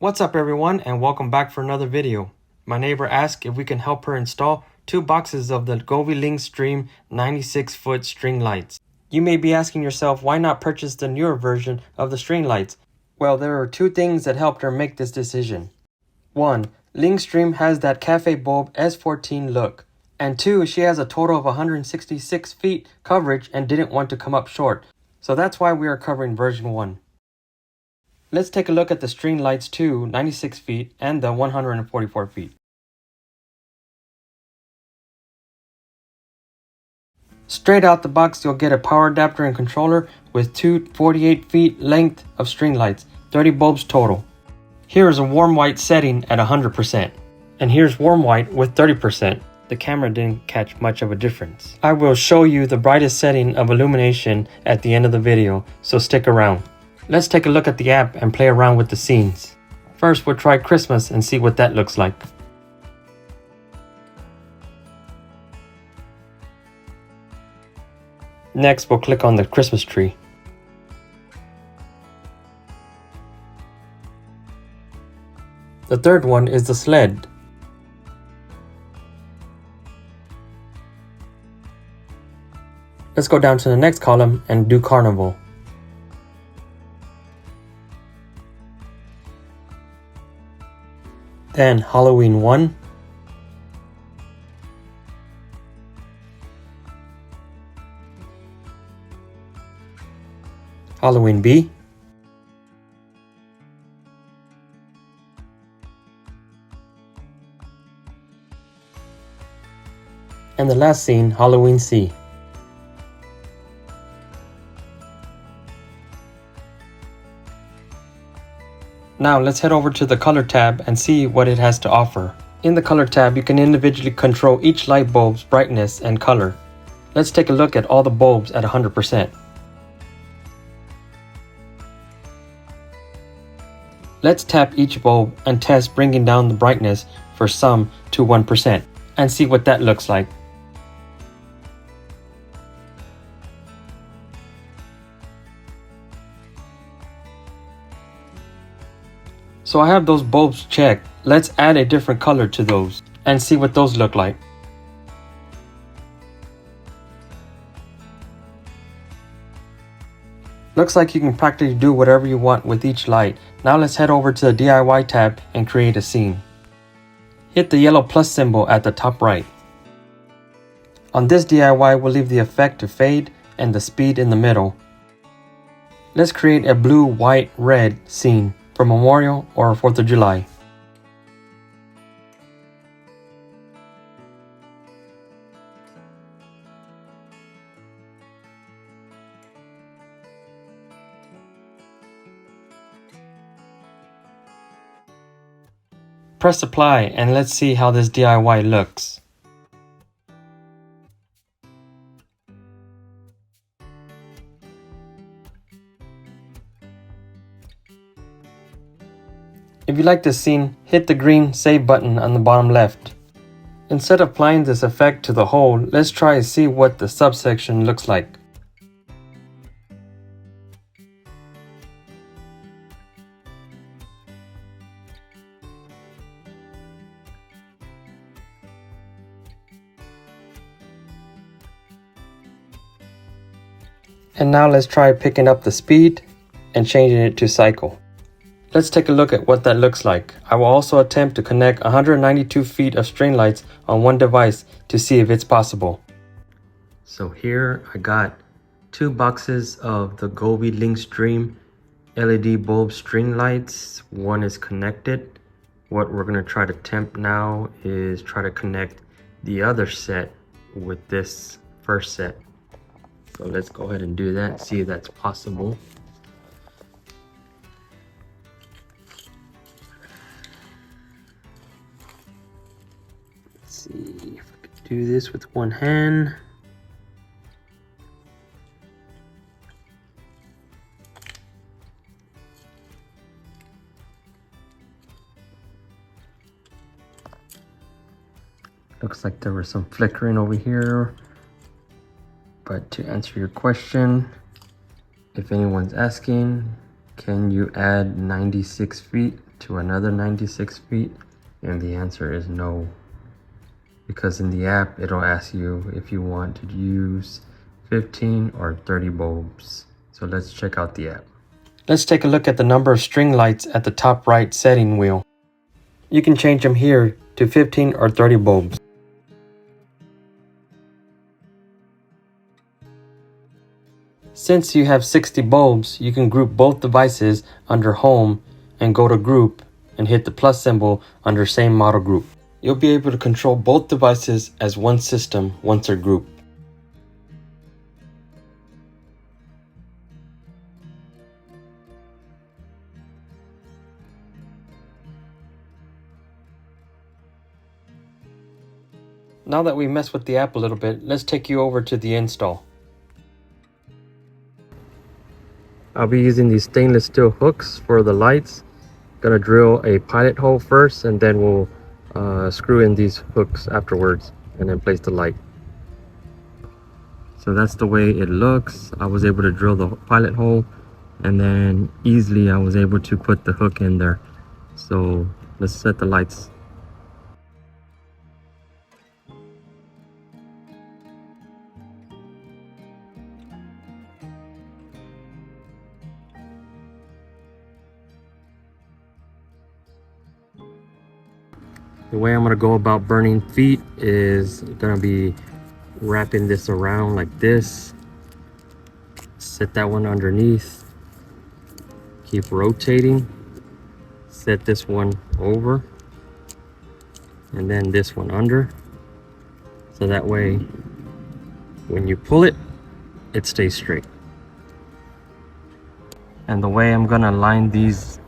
What's up everyone, and welcome back for another video. My neighbor asked if we can help her install 2 boxes of the Govee Lynx Dream 96-foot string lights. You may be asking yourself, why not purchase the newer version of the string lights? Well, there are 2 things that helped her make this decision. 1. Lynx Dream has that cafe bulb S14 look. And 2, she has a total of 166 feet coverage and didn't want to come up short. So that's why we are covering version 1. Let's take a look at the string lights 2, 96 feet, and the 144 feet. Straight out the box, you'll get a power adapter and controller with 2 48 feet length of string lights, 30 bulbs total. Here is a warm white setting at 100%, and here's warm white with 30%. The camera didn't catch much of a difference. I will show you the brightest setting of illumination at the end of the video, so stick around. Let's take a look at the app and play around with the scenes. First, we'll try Christmas and see what that looks like. Next, we'll click on the Christmas tree. The third one is the sled. Let's go down to the next column and do Carnival. Then Halloween 1, Halloween B, and the last scene, Halloween C. Now let's head over to the color tab and see what it has to offer. In the color tab, you can individually control each light bulb's brightness and color. Let's take a look at all the bulbs at 100%. Let's tap each bulb and test bringing down the brightness for some to 1% and see what that looks like. So I have those bulbs checked. Let's add a different color to those and see what those look like. Looks like you can practically do whatever you want with each light. Now let's head over to the DIY tab and create a scene. Hit the yellow plus symbol at the top right. On this DIY, we'll leave the effect to fade and the speed in the middle. Let's create a blue, white, red scene for Memorial or 4th of July. Press apply and let's see how this DIY looks. If you like this scene, hit the green save button on the bottom left. Instead of applying this effect to the whole, let's try and see what the subsection looks like. And now let's try picking up the speed and changing it to cycle. Let's take a look at what that looks like. I will also attempt to connect 192 feet of string lights on one device to see if it's possible. So here I got 2 boxes of the Govee Lynx Dream LED bulb string lights. One is connected. What we're going to try to attempt now is try to connect the other set with this first set. So let's go ahead and do that, see if that's possible. Let's see if I can do this with one hand. Looks like there was some flickering over here. But to answer your question, if anyone's asking, can you add 96 feet to another 96 feet? And the answer is no. Because in the app, it'll ask you if you want to use 15 or 30 bulbs. So let's check out the app. Let's take a look at the number of string lights at the top right setting wheel. You can change them here to 15 or 30 bulbs. Since you have 60 bulbs, you can group both devices under Home and go to Group and hit the plus symbol under Same Model Group. You'll be able to control both devices as one system once they're grouped. Now that we messed with the app a little bit, let's take you over to the install. I'll be using these stainless steel hooks for the lights. Gonna drill a pilot hole first, and then we'll screw in these hooks afterwards and then place the light. So that's the way it looks. I was able to drill the pilot hole, and then easily I was able to put the hook in there. So let's set the lights. The way I'm gonna go about burning feet is gonna be wrapping this around like this. Set that one underneath. Keep rotating. Set this one over. And then this one under. So that way, when you pull it, it stays straight. And the way I'm gonna line these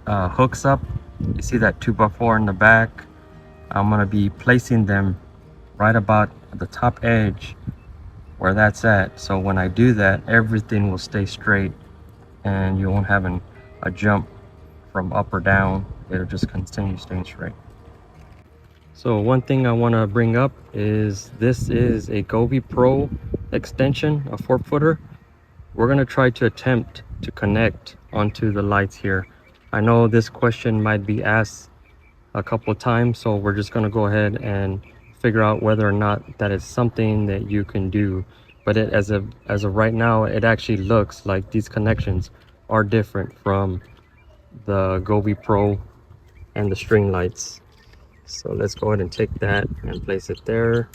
hooks up, you see that 2x4 in the back? I'm gonna be placing them right about the top edge where that's at. So when I do that, everything will stay straight and you won't have a jump from up or down. It'll just continue staying straight. So one thing I wanna bring up is this is a Govee Pro extension, a 4-footer. We're gonna try to attempt to connect onto the lights here. I know this question might be asked a couple of times, so we're just going to go ahead and figure out whether or not that is something that you can do. But as of right now, it actually looks like these connections are different from the Govee Pro and the string lights. So let's go ahead and take that and place it there.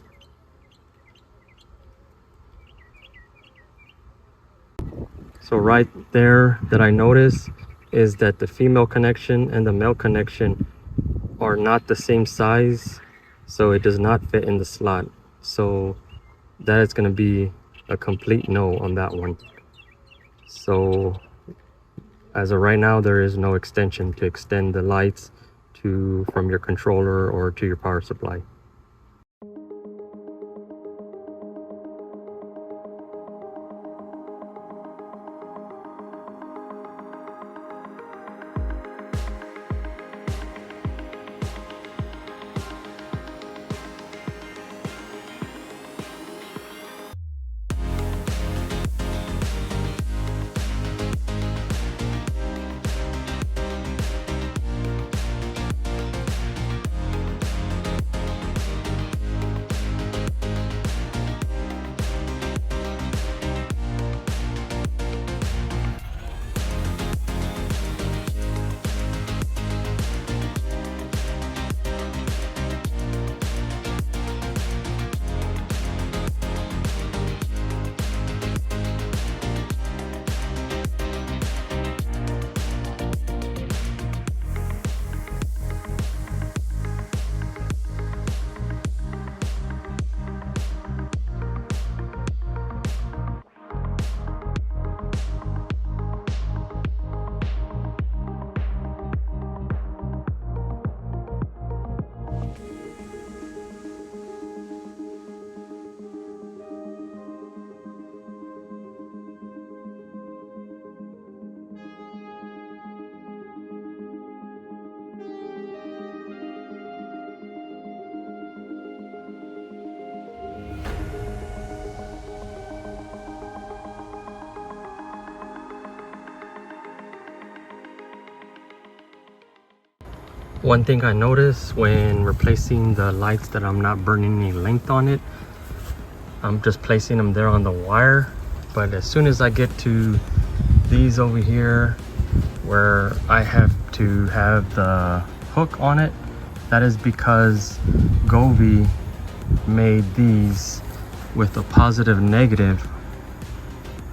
So right there that I noticed is that the female connection and the male connection are not the same size, so it does not fit in the slot. So that is going to be a complete no on that one. So as of right now, there is no extension to extend the lights from your controller or to your power supply. One thing I noticed when replacing the lights that I'm not burning any length on it, I'm just placing them there on the wire. But as soon as I get to these over here where I have to have the hook on it, that is because Govee made these with a positive negative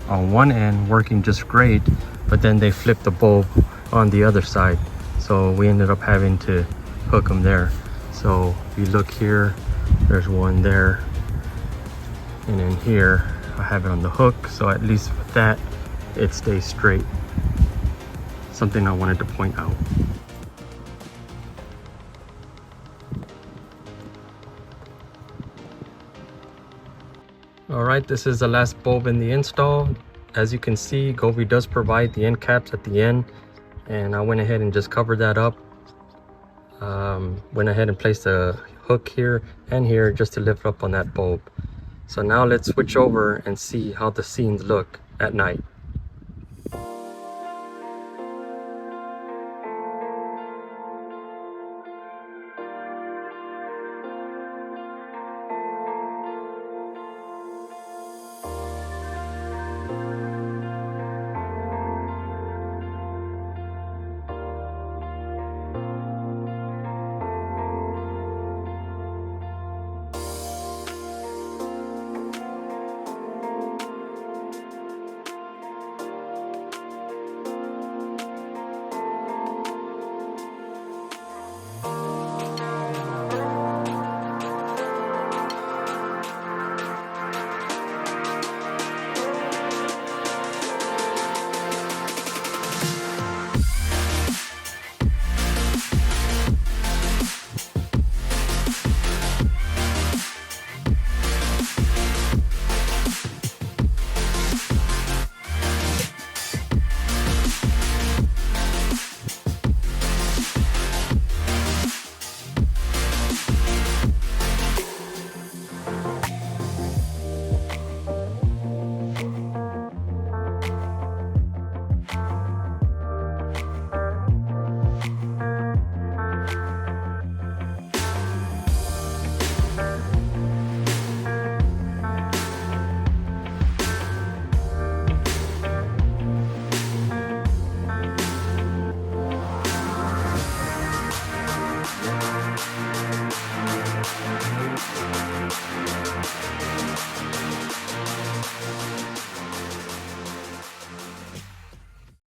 on one end working just great, but then they flipped the bulb on the other side, so we ended up having to hook them there. So if you look here, there's one there, and then here I have it on the hook, so at least with that it stays straight. Something I wanted to point out. Alright, this is the last bulb in the install. As you can see, Govee does provide the end caps at the end, and I went ahead and just covered that up. Went ahead and placed a hook here and here just to lift up on that bulb. So now let's switch over and see how the scenes look at night.